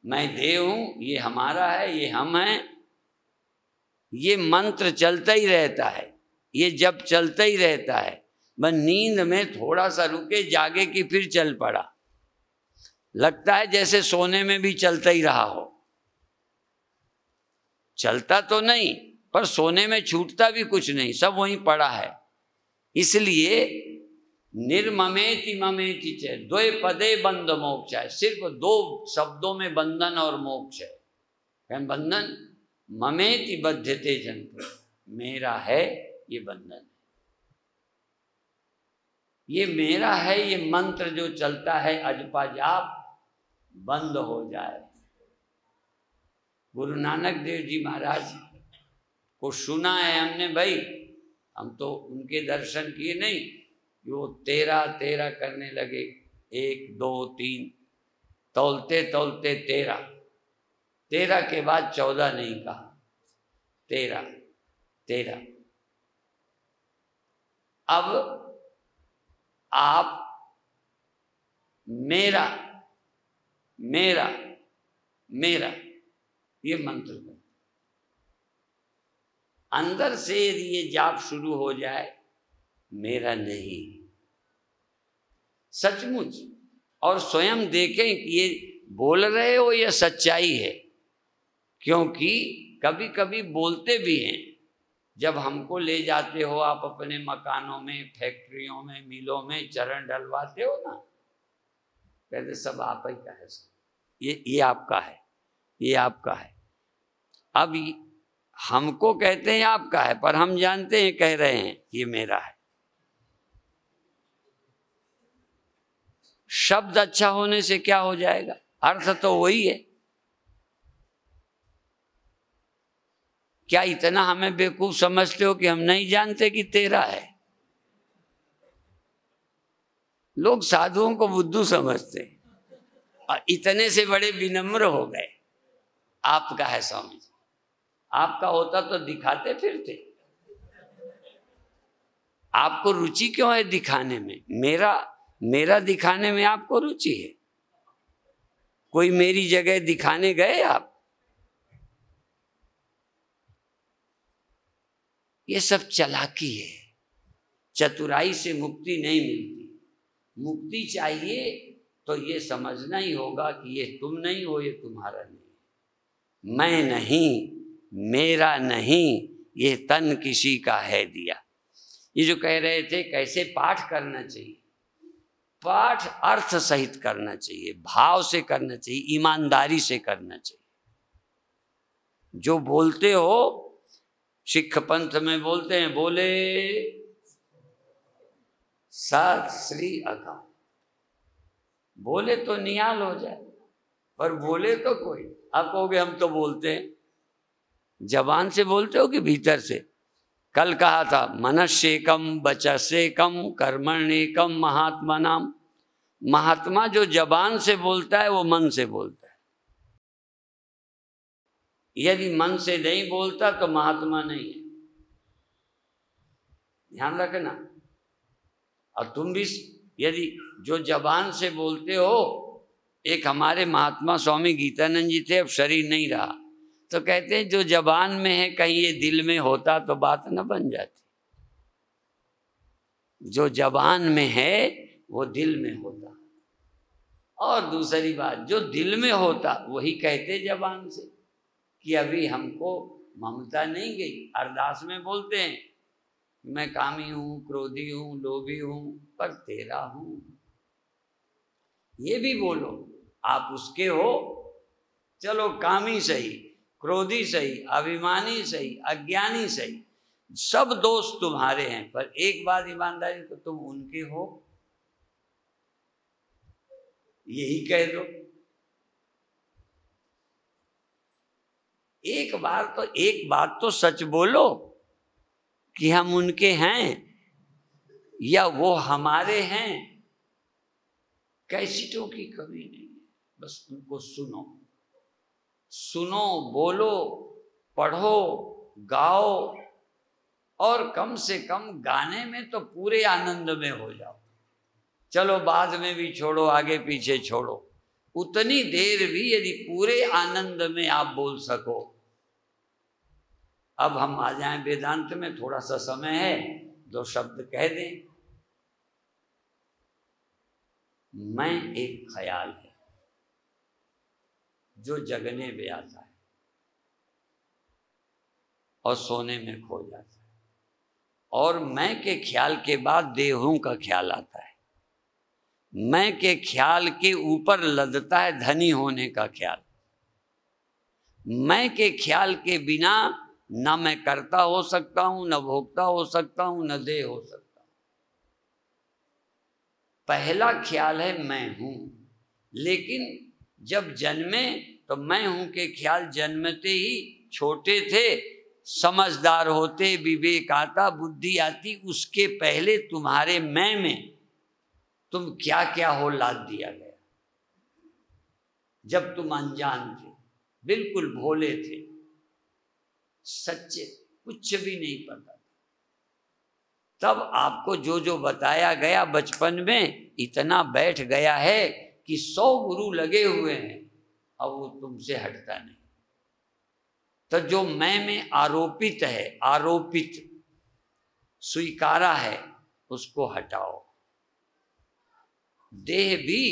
मैं देह हूं, ये हमारा है, ये हम हैं, ये मंत्र चलता ही रहता है, ये जब चलता ही रहता है। बस नींद में थोड़ा सा रुके, जागे कि फिर चल पड़ा, लगता है जैसे सोने में भी चलता ही रहा हो। चलता तो नहीं, पर सोने में छूटता भी कुछ नहीं, सब वहीं पड़ा है। इसलिए निर्ममेति ममेति च, द्वे पदे बंध मोक्ष है, सिर्फ दो शब्दों में बंधन और मोक्ष है। क्या बंधन? ममेति बध्यते जंतु, मेरा है ये बंधन, ये मेरा है, ये मंत्र जो चलता है अजपा जाप, बंद हो जाए। गुरु नानक देव जी महाराज को सुना है हमने भाई, हम तो उनके दर्शन किए नहीं, कि वो 13 करने लगे, 1 2 3, तौलते तौलते 13 के बाद 14 नहीं कहा, 13। अब आप मेरा मेरा मेरा ये मंत्र को अंदर से यदि ये जाप शुरू हो जाए, मेरा नहीं, सचमुच, और स्वयं देखें कि ये बोल रहे हो या सच्चाई है। क्योंकि कभी कभी बोलते भी हैं, जब हमको ले जाते हो आप अपने मकानों में, फैक्ट्रियों में, मिलों में, चरण डलवाते हो ना, कहते सब आप ही का है, ये आपका है, ये आपका है। अब हमको कहते हैं आपका है, पर हम जानते हैं कह रहे हैं ये मेरा है। शब्द अच्छा होने से क्या हो जाएगा? अर्थ तो वही है। क्या इतना हमें बेवकूफ समझते हो कि हम नहीं जानते कि तेरा है? लोग साधुओं को बुद्धू समझते हैं और इतने से बड़े विनम्र हो गए। आपका है स्वामी जी, आपका होता तो दिखाते फिरते। आपको रुचि क्यों है दिखाने में? मेरा दिखाने में आपको रुचि है? कोई मेरी जगह दिखाने गए आप? ये सब चालाकी है। चतुराई से मुक्ति नहीं मिलती। मुक्ति चाहिए तो ये समझना ही होगा कि ये तुम नहीं हो, ये तुम्हारा नहीं, मैं नहीं, मेरा नहीं, ये तन किसी का है दिया। ये जो कह रहे थे कैसे पाठ करना चाहिए, पाठ अर्थ सहित करना चाहिए, भाव से करना चाहिए, ईमानदारी से करना चाहिए। जो बोलते हो, सिख पंथ में बोलते हैं बोले सत श्री अकाल, बोले तो निहाल हो जाए, पर बोले तो कोई। आप कहोगे हम तो बोलते हैं, जबान से बोलते हो कि भीतर से? कल कहा था मनस्येकम वचस्येकम कर्मण्येकम महात्मा नाम। महात्मा जो जबान से बोलता है वो मन से बोलता है। यदि मन से नहीं बोलता तो महात्मा नहीं है, ध्यान रखना। और तुम भी यदि जो जबान से बोलते हो, एक हमारे महात्मा स्वामी गीतानंद जी थे, अब शरीर नहीं रहा, तो कहते हैं जो जबान में है कहीं ये दिल में होता तो बात न बन जाती। जो जबान में है वो दिल में होता। और दूसरी बात, जो दिल में होता वही कहते जबान से कि अभी हमको ममता नहीं गई। अरदास में बोलते हैं मैं कामी हूँ, क्रोधी हूँ, लोभी हूँ, पर तेरा हूँ। ये भी बोलो, आप उसके हो, चलो कामी सही, क्रोधी सही, अभिमानी सही, अज्ञानी सही, सब दोष तुम्हारे हैं, पर एक बात ईमानदारी तो तुम उनके हो, यही कह दो। एक बात तो सच बोलो कि हम उनके हैं या वो हमारे हैं। कैसेटों की कमी नहीं है, बस उनको सुनो, सुनो, बोलो, पढ़ो, गाओ, और कम से कम गाने में तो पूरे आनंद में हो जाओ। चलो बाद में भी छोड़ो, आगे पीछे छोड़ो, उतनी देर भी यदि पूरे आनंद में आप बोल सको। अब हम आ जाएं वेदांत में, थोड़ा सा समय है, दो शब्द कह दें। मैं एक ख्याल है जो जगने में आता है और सोने में खो जाता है, और मैं के ख्याल के बाद देहों का ख्याल आता है। मैं के ख्याल के ऊपर लदता है धनी होने का ख्याल। मैं के ख्याल के बिना न मैं करता हो सकता हूं, न भोगता हो सकता हूं, न देह हो सकता हूं। पहला ख्याल है मैं हूं, लेकिन जब जन्मे तो मैं हूं के ख्याल जन्मते ही छोटे थे, समझदार होते, विवेक आता, बुद्धि आती, उसके पहले तुम्हारे मैं में तुम क्या क्या हो लाद दिया गया। जब तुम अनजान थे, बिल्कुल भोले थे, सच्चे, कुछ भी नहीं पता, तब आपको जो जो बताया गया बचपन में इतना बैठ गया है कि 100 गुरु लगे हुए हैं, अब वो तुमसे हटता नहीं। तो जो मैं में आरोपित है, आरोपित स्वीकारा है, उसको हटाओ। देह भी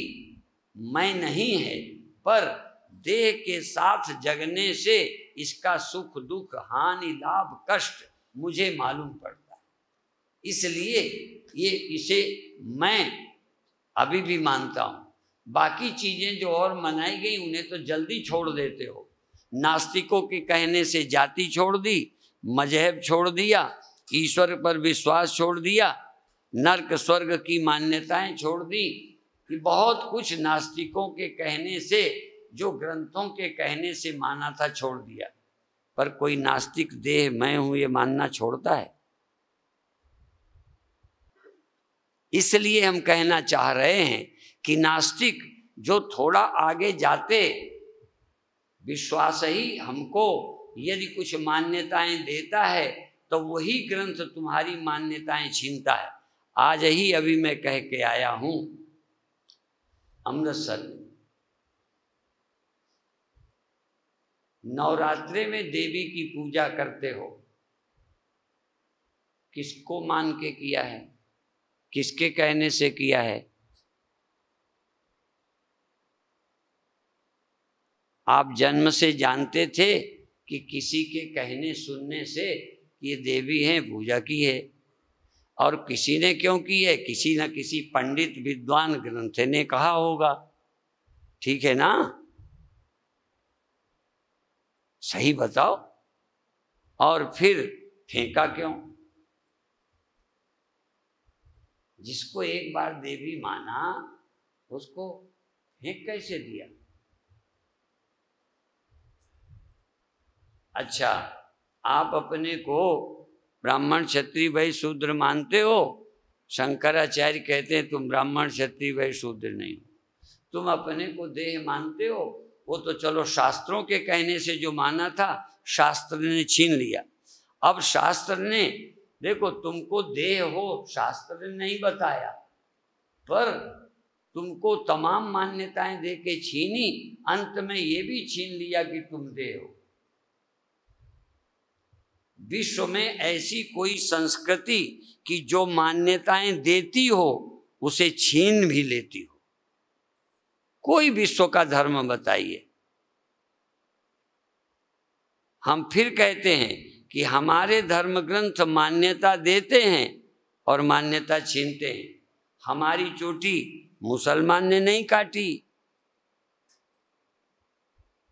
मैं नहीं है, पर देह के साथ जगने से इसका सुख दुख हानि लाभ कष्ट मुझे मालूम पड़ता है, इसलिए इसे मैं अभी भी मानता हूँ। बाकी चीजें जो और मनाई गई उन्हें तो जल्दी छोड़ देते हो। नास्तिकों के कहने से जाति छोड़ दी, मजहब छोड़ दिया, ईश्वर पर विश्वास छोड़ दिया, नर्क स्वर्ग की मान्यताएं छोड़ दी, कि बहुत कुछ नास्तिकों के कहने से, जो ग्रंथों के कहने से माना था, छोड़ दिया। पर कोई नास्तिक देह मैं हूं ये मानना छोड़ता है? इसलिए हम कहना चाह रहे हैं कि नास्तिक जो थोड़ा आगे जाते, विश्वास ही हमको यदि कुछ मान्यताएं देता है तो वही ग्रंथ तुम्हारी मान्यताएं छीनता है। आज ही अभी मैं कह के आया हूं अमृतसर में, नवरात्रे में देवी की पूजा करते हो, किसको मान के किया है? किसके कहने से किया है? आप जन्म से जानते थे कि किसी के कहने सुनने से ये देवी हैं, पूजा की है? और किसी ने क्यों की है? किसी न किसी पंडित विद्वान ग्रंथ ने कहा होगा, ठीक है ना? सही बताओ। और फिर फेंका क्यों? जिसको एक बार देवी माना उसको फेंक कैसे दिया? अच्छा, आप अपने को ब्राह्मण क्षत्रिय वैश्य शूद्र मानते हो, शंकराचार्य कहते हैं तुम ब्राह्मण क्षत्रिय वैश्य शूद्र नहीं हो। तुम अपने को देह मानते हो, वो तो चलो शास्त्रों के कहने से जो माना था शास्त्र ने छीन लिया। अब शास्त्र ने, देखो तुमको देह हो शास्त्र ने नहीं बताया, पर तुमको तमाम मान्यताएं दे के छीनी, अंत में ये भी छीन लिया कि तुम देह हो। विश्व में ऐसी कोई संस्कृति कि जो मान्यताएं देती हो उसे छीन भी लेती हो? कोई विश्व का धर्म बताइए। हम फिर कहते हैं कि हमारे धर्म ग्रंथ मान्यता देते हैं और मान्यता छीनते हैं। हमारी चोटी मुसलमान ने नहीं काटी,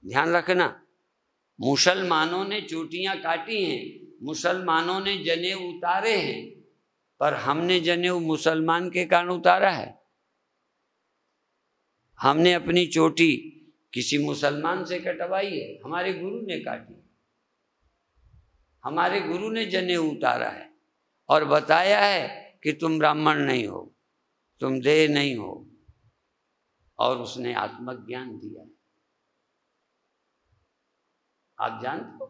ध्यान रखना। मुसलमानों ने चोटियां काटी हैं, मुसलमानों ने जनेऊ उतारे हैं, पर हमने जनेऊ मुसलमान के कारण उतारा है? हमने अपनी चोटी किसी मुसलमान से कटवाई है? हमारे गुरु ने काटी, हमारे गुरु ने जनेऊ उतारा है और बताया है कि तुम ब्राह्मण नहीं हो, तुम देह नहीं हो, और उसने आत्मज्ञान दिया है। आप जानते हो,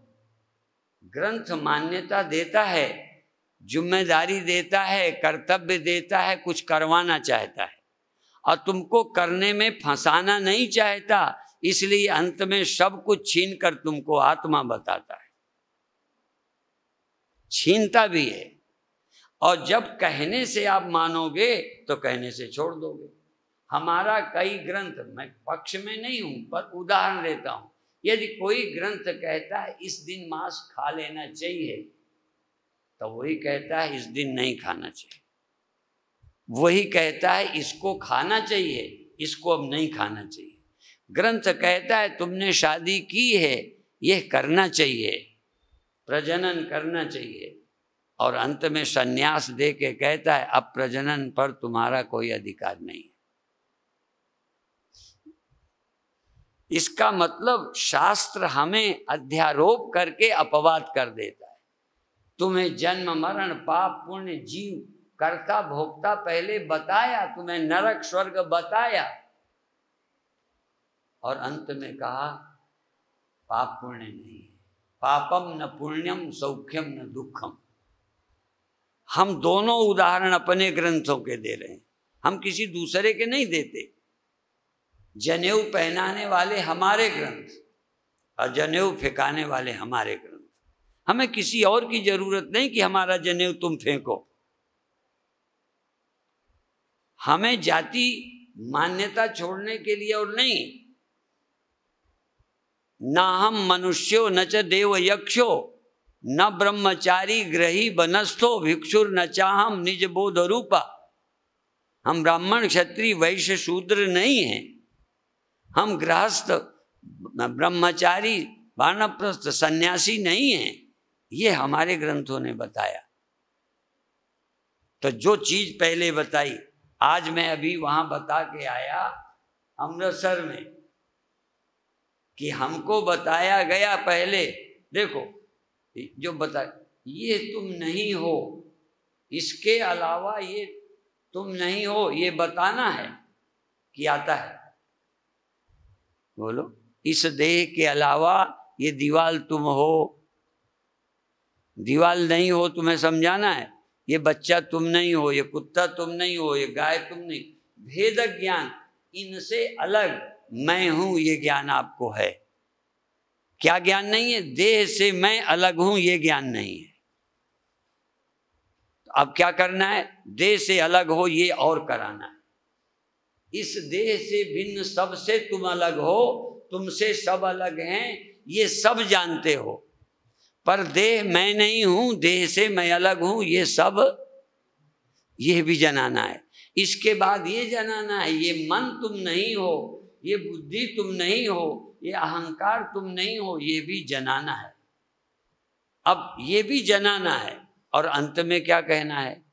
ग्रंथ मान्यता देता है, जिम्मेदारी देता है, कर्तव्य देता है, कुछ करवाना चाहता है और तुमको करने में फंसाना नहीं चाहता, इसलिए अंत में सब कुछ छीन कर तुमको आत्मा बताता है। छीनता भी है, और जब कहने से आप मानोगे तो कहने से छोड़ दोगे। हमारा कई ग्रंथ, मैं पक्ष में नहीं हूं पर उदाहरण देता हूं, यदि कोई ग्रंथ कहता है इस दिन मांस खा लेना चाहिए, तो वही कहता है इस दिन नहीं खाना चाहिए। वही कहता है इसको खाना चाहिए, इसको अब नहीं खाना चाहिए। ग्रंथ कहता है तुमने शादी की है, यह करना चाहिए, प्रजनन करना चाहिए, और अंत में संन्यास दे के कहता है अब प्रजनन पर तुम्हारा कोई अधिकार नहीं है। इसका मतलब शास्त्र हमें अध्यारोप करके अपवाद कर देता है। तुम्हें जन्म मरण पाप पुण्य जीव कर्ता भोक्ता पहले बताया, तुम्हें नरक स्वर्ग बताया, और अंत में कहा पाप पुण्य नहीं है, पापम न पुण्यम सौख्यम न दुखम। हम दोनों उदाहरण अपने ग्रंथों के दे रहे हैं, हम किसी दूसरे के नहीं देते। जनेऊ पहनाने वाले हमारे ग्रंथ और जनेऊ फेंकाने वाले हमारे ग्रंथ। हमें किसी और की जरूरत नहीं कि हमारा जनेऊ तुम फेंको। हमें जाति मान्यता छोड़ने के लिए और नहीं। न हम मनुष्यो न च देव यक्षो न ब्रह्मचारी ग्रही बनस्थो भिक्षुर न चाहम निज बोध रूपा। हम ब्राह्मण क्षत्रिय वैश्य शूद्र नहीं हैं, हम गृहस्थ ब्रह्मचारी वानप्रस्थ सन्यासी नहीं हैं। ये हमारे ग्रंथों ने बताया। तो जो चीज पहले बताई आज मैं अभी वहां बता के आया अमृतसर में कि हमको बताया गया पहले, देखो जो बता, ये तुम नहीं हो, इसके अलावा ये तुम नहीं हो, ये बताना है कि आता है। बोलो, इस देह के अलावा ये दीवाल तुम हो, दीवाल नहीं हो, तुम्हें समझाना है। ये बच्चा तुम नहीं हो, ये कुत्ता तुम नहीं हो, ये गाय तुम नहीं। भेद ज्ञान, इनसे अलग मैं हूं, ये ज्ञान आपको है। क्या ज्ञान नहीं है? देह से मैं अलग हूं, ये ज्ञान नहीं है। तो अब क्या करना है? देह से अलग हो ये और कराना है। इस देह से भिन्न सबसे तुम अलग हो, तुमसे सब अलग हैं, ये सब जानते हो, पर देह मैं नहीं हूं, देह से मैं अलग हूं, ये सब, ये भी जनाना है। इसके बाद ये जनाना है, ये मन तुम नहीं हो, ये बुद्धि तुम नहीं हो, ये अहंकार तुम नहीं हो, ये भी जनाना है। अब ये भी जनाना है और अंत में क्या कहना है?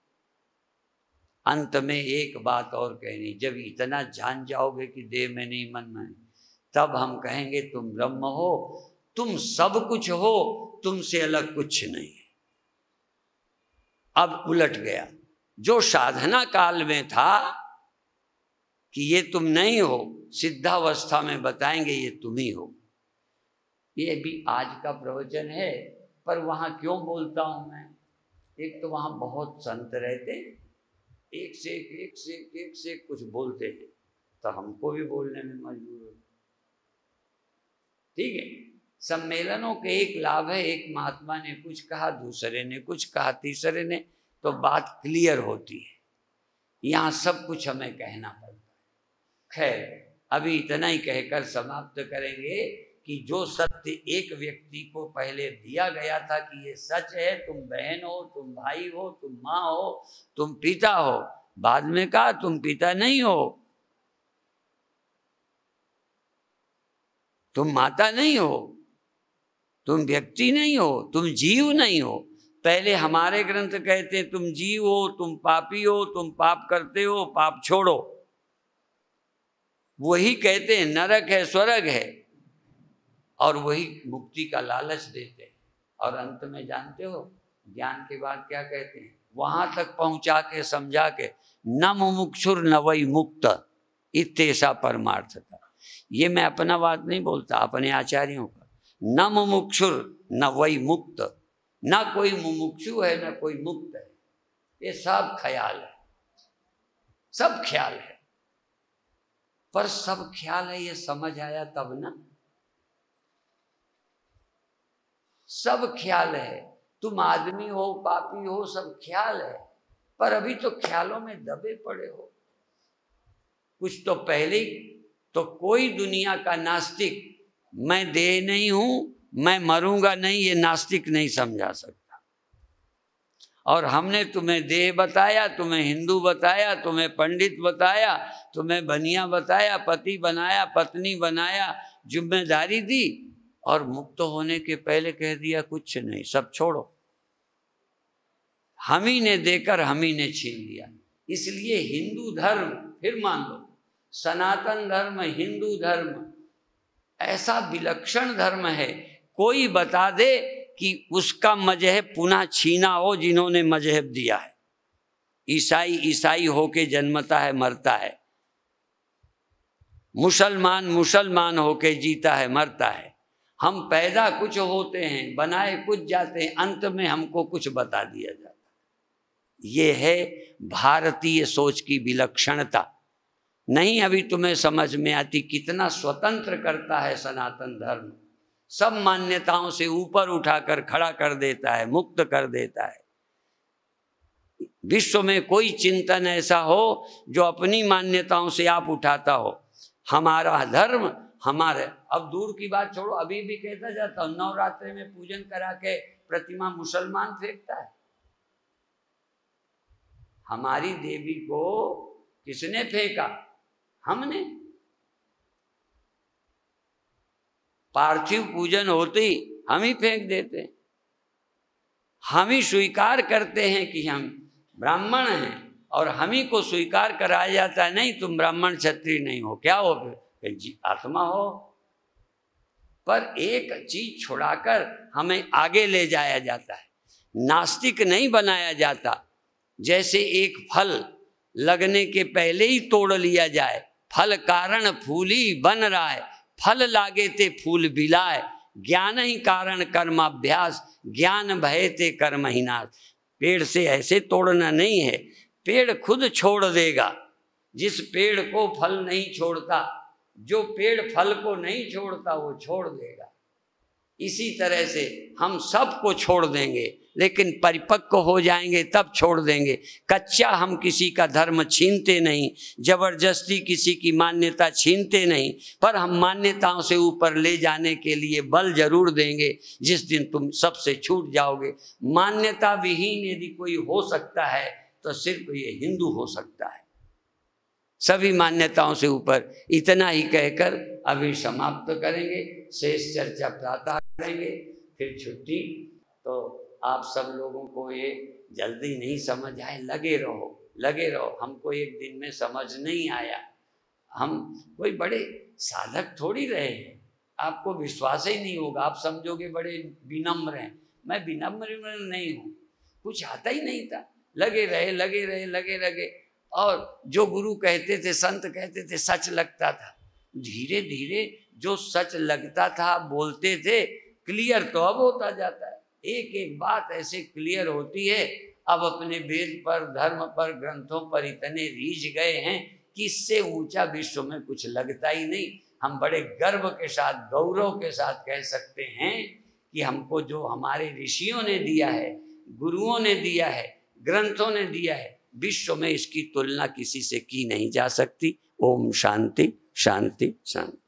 अंत में एक बात और कहनी, जब इतना जान जाओगे कि देह में नहीं मन में, तब हम कहेंगे तुम ब्रह्म हो, तुम सब कुछ हो, तुमसे अलग कुछ नहीं है। अब उलट गया, जो साधना काल में था कि ये तुम नहीं हो, सिद्धावस्था में बताएंगे ये तुम ही हो। ये भी आज का प्रवचन है, पर वहां क्यों बोलता हूं मैं? एक तो वहां बहुत संत रहते, एक से एक कुछ बोलते हैं, तो हमको भी बोलने में मजबूर हो। ठीक है, सम्मेलनों के एक लाभ है, एक महात्मा ने कुछ कहा, दूसरे ने कुछ कहा, तीसरे ने, तो बात क्लियर होती है। यहाँ सब कुछ हमें कहना पड़ता है। खैर, अभी इतना ही कहकर समाप्त करेंगे कि जो सत्य एक व्यक्ति को पहले दिया गया था कि ये सच है, तुम बहन हो, तुम भाई हो, तुम माँ हो, तुम पिता हो, बाद में कहा तुम पिता नहीं हो, तुम माता नहीं हो, तुम व्यक्ति नहीं हो, तुम जीव नहीं हो। पहले हमारे ग्रंथ कहते तुम जीव हो, तुम पापी हो, तुम पाप करते हो, पाप छोड़ो। वही कहते हैं नरक है, स्वर्ग है, और वही मुक्ति का लालच देते हैं। और अंत में जानते हो ज्ञान के बाद क्या कहते हैं? वहां तक पहुंचा के समझा के, न मुमुक्षुर न वही मुक्त इत्येषा परमार्थता। ये मैं अपना बात नहीं बोलता, अपने आचार्यों का। न मुमुक्षुर न वही मुक्त, न कोई मुमुक्षु है न कोई मुक्त है, ये सब ख्याल है, सब ख्याल है। पर सब ख्याल है, ये समझ आया तब ना। सब ख्याल है, तुम आदमी हो, पापी हो, सब ख्याल है, पर अभी तो ख्यालों में दबे पड़े हो। कुछ तो पहले ही तो कोई दुनिया का नास्तिक मैं देह नहीं हूं, मैं मरूंगा नहीं, ये नास्तिक नहीं समझा सकता। और हमने तुम्हें देह बताया, तुम्हें हिंदू बताया, तुम्हें पंडित बताया, तुम्हें बनिया बताया, पति बनाया, पत्नी बनाया, जिम्मेदारी दी, और मुक्त होने के पहले कह दिया कुछ नहीं, सब छोड़ो। हम ही ने देकर हम ही ने छीन लिया। इसलिए हिंदू धर्म, फिर मान लो सनातन धर्म, हिंदू धर्म ऐसा विलक्षण धर्म है, कोई बता दे कि उसका मजहब पुनः छीना हो जिन्होंने मजहब दिया है। ईसाई ईसाई होके जन्मता है, मरता है। मुसलमान मुसलमान होके जीता है, मरता है। हम पैदा कुछ होते हैं, बनाए कुछ जाते हैं, अंत में हमको कुछ बता दिया जाता है। ये है भारतीय सोच की विलक्षणता। नहीं अभी तुम्हें समझ में आती कितना स्वतंत्र करता है सनातन धर्म, सब मान्यताओं से ऊपर उठाकर खड़ा कर देता है, मुक्त कर देता है। विश्व में कोई चिंतन ऐसा हो जो अपनी मान्यताओं से आप उठाता हो। हमारा धर्म, हमारे, अब दूर की बात छोड़ो, अभी भी कहता जाता हूं, नवरात्रि में पूजन करा के प्रतिमा मुसलमान फेंकता है। हमारी देवी को किसने फेंका? हमने। पार्थिव पूजन होते ही हम ही फेंक देते हैं। हम ही स्वीकार करते हैं कि हम ब्राह्मण हैं और हम ही को स्वीकार कराया जाता है, नहीं तुम ब्राह्मण क्षत्रिय नहीं हो, क्या हो फिर? जी आत्मा हो। पर एक चीज छुड़ाकर हमें आगे ले जाया जाता है, नास्तिक नहीं बनाया जाता। जैसे एक फल लगने के पहले ही तोड़ लिया जाए, फल कारण फूली बन रहा है, फल लागे ते फूल बिलाए, ज्ञान ही कारण कर्माभ्यास, ज्ञान भय ते कर्म ही नाश। पेड़ से ऐसे तोड़ना नहीं है, पेड़ खुद छोड़ देगा। जिस पेड़ को फल नहीं छोड़ता, जो पेड़ फल को नहीं छोड़ता वो छोड़ देगा। इसी तरह से हम सबको छोड़ देंगे, लेकिन परिपक्व हो जाएंगे तब छोड़ देंगे। कच्चा हम किसी का धर्म छीनते नहीं, जबरदस्ती किसी की मान्यता छीनते नहीं, पर हम मान्यताओं से ऊपर ले जाने के लिए बल जरूर देंगे। जिस दिन तुम सबसे छूट जाओगे, मान्यता विहीन यदि कोई हो सकता है तो सिर्फ ये हिंदू हो सकता है। सभी मान्यताओं से ऊपर। इतना ही कहकर अभी समाप्त करेंगे, शेष चर्चा प्रातः करेंगे, फिर छुट्टी। तो आप सब लोगों को ये जल्दी नहीं समझ आए, लगे रहो लगे रहो। हमको एक दिन में समझ नहीं आया, हम कोई बड़े साधक थोड़ी रहे हैं, आपको विश्वास ही नहीं होगा, आप समझोगे बड़े विनम्र हैं। मैं विनम्र नहीं हूँ, कुछ आता ही नहीं था। लगे रहे और जो गुरु कहते थे, संत कहते थे, सच लगता था। धीरे धीरे जो सच लगता था बोलते थे, क्लियर तो अब होता जाता है। एक एक बात ऐसे क्लियर होती है। अब अपने वेद पर, धर्म पर, ग्रंथों पर इतने रीझ गए हैं कि इससे ऊंचा विश्व में कुछ लगता ही नहीं। हम बड़े गर्व के साथ, गौरव के साथ कह सकते हैं कि हमको जो हमारे ऋषियों ने दिया है, गुरुओं ने दिया है, ग्रंथों ने दिया है, विश्व में इसकी तुलना किसी से की नहीं जा सकती। ओम शांति शांति शांति।